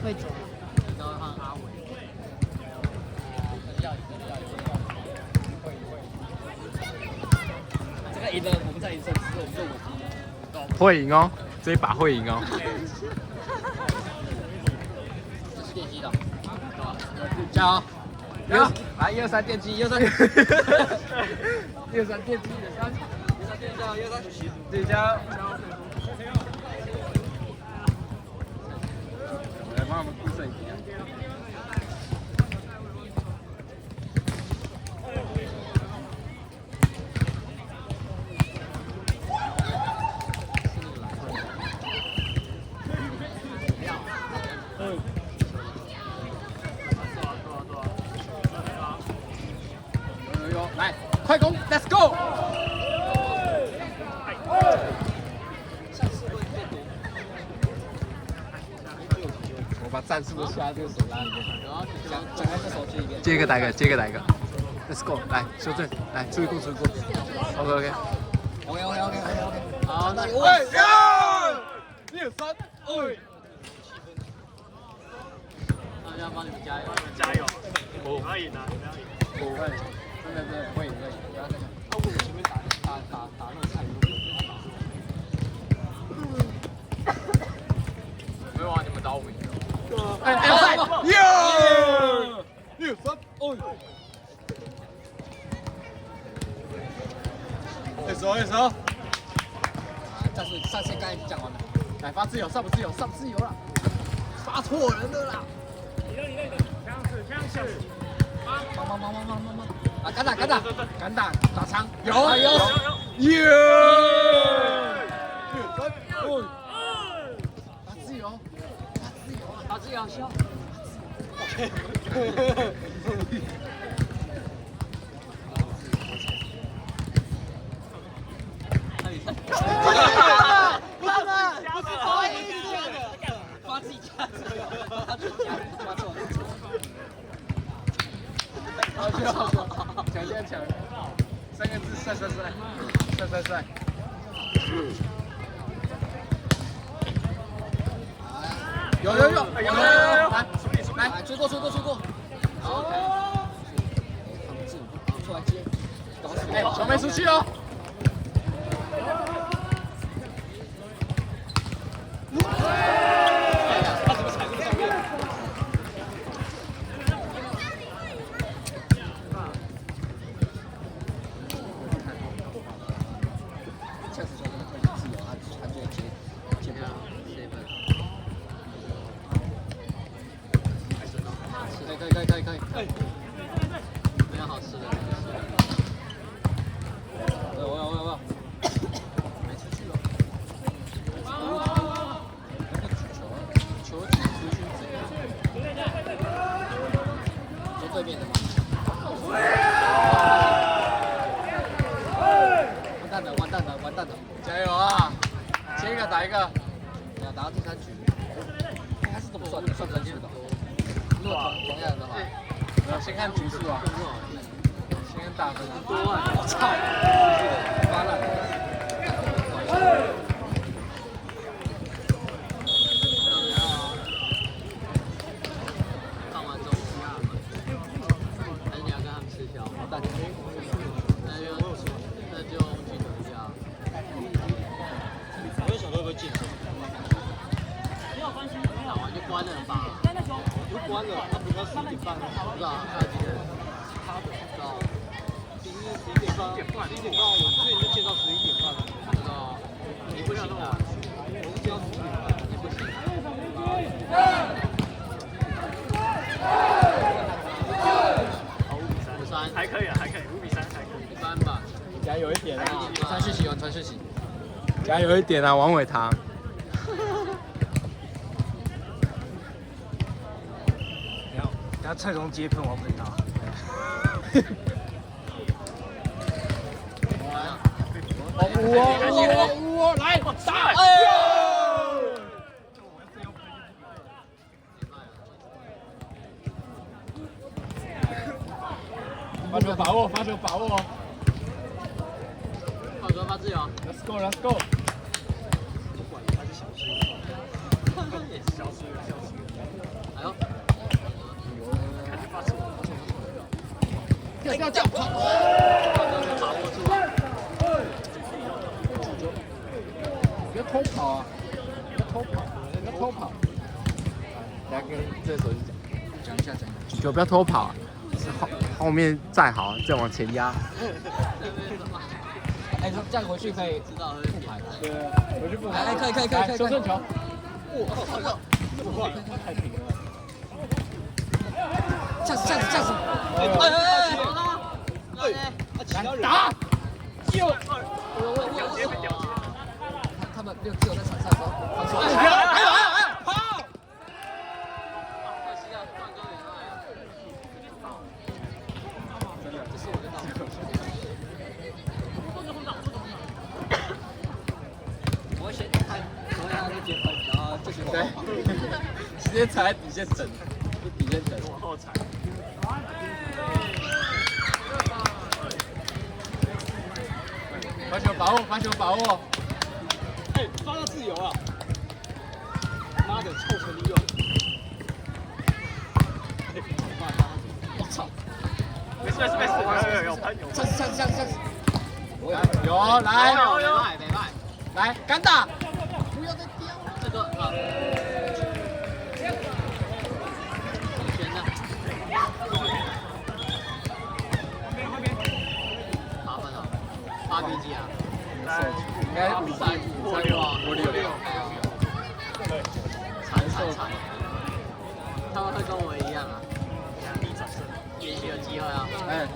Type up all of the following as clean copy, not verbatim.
会走。然后和阿伟。这个赢了，我们再赢3次，我们就稳。会赢哦，这一把会赢哦。这是电击的，加油！有，来1、2、3电击，1、2、3，1、2、3电击，1、2、3，1、2、3电击，1、2、3，自己加油！我来帮他们顾摄影机。来，快攻 ，Let's go！ 我把战术都下在这个手拉里面，讲在这手机里面。接一个打一个，接一个打一个。Let's go， 来修正，来注意过，注意过。OK。好，那你喂，1、2、3，大家帮你们加油，加油！我们要赢啊！你们要赢！不会，真的会赢，不要再想。我前面打那种菜路。没有啊，你们打我们赢了。哎，耶！1、2、3，手。战术上线刚才已经讲完了，来发自由，上不自由了，发错人了啦！枪士，忙！啊，敢打，打长，有，耶！1、2、3，发自由，笑。发自己家的，发错了。好，抢，3个字，帅。有，来，追过。好，出来接，哎，球没出去哦。可以，没有好吃的。我没出去了。球挤出去怎样？就对面的吗？完蛋了！加油啊！接一个打一个。你要打到第3局，他是怎么算的？算分数的。如果同样的话，先看局数啊，先看打分。我操！发烂。看完之后还是你要跟他们吃宵？那就去等一下。我在想会不会进球？打完就关了吧。就关了，他不是要11点半吗？不知道，看几点？不知道。今天11点半，我之前就见到11点半了。不知道。你不行啊？我是见到11点半，你不行。好，5-3，还可以，5-3还可以。一般吧。加油一点啊！传讯息，传讯息。加油一点啊，王伟堂。然后蔡荣接喷王伟堂。我来打！发球把握，发球把握。发球发自由。Let's go, let's go。不管他是小心，也是小心。不要这样跑。把握住了。不要偷跑啊！不要偷跑，不要偷跑。来跟这手机讲一下。就不要偷跑，是后面再好再往前压。哎，这样回去可以知道复牌。对，回去不哎，可以。修正球。哇，这么快，太平了。这样子。来打！又，他们只有在场上的时候，放手。还有，跑！真的，这是我的道理。我先看，我要那个接分，然后继续往后跑。直接踩底线整，底线整。往后踩。发球把握。哎，抓到自由了！妈的，臭成利用！我操！没事，有喷。这样。有来，没卖。来，敢打！不要再丢。这个啊，选的。后边。8分了，8比几啊？应该53、56。惨。他们会跟我一样啊，逆转胜，也许有机会啊。哎，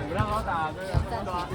不让我打，对啊。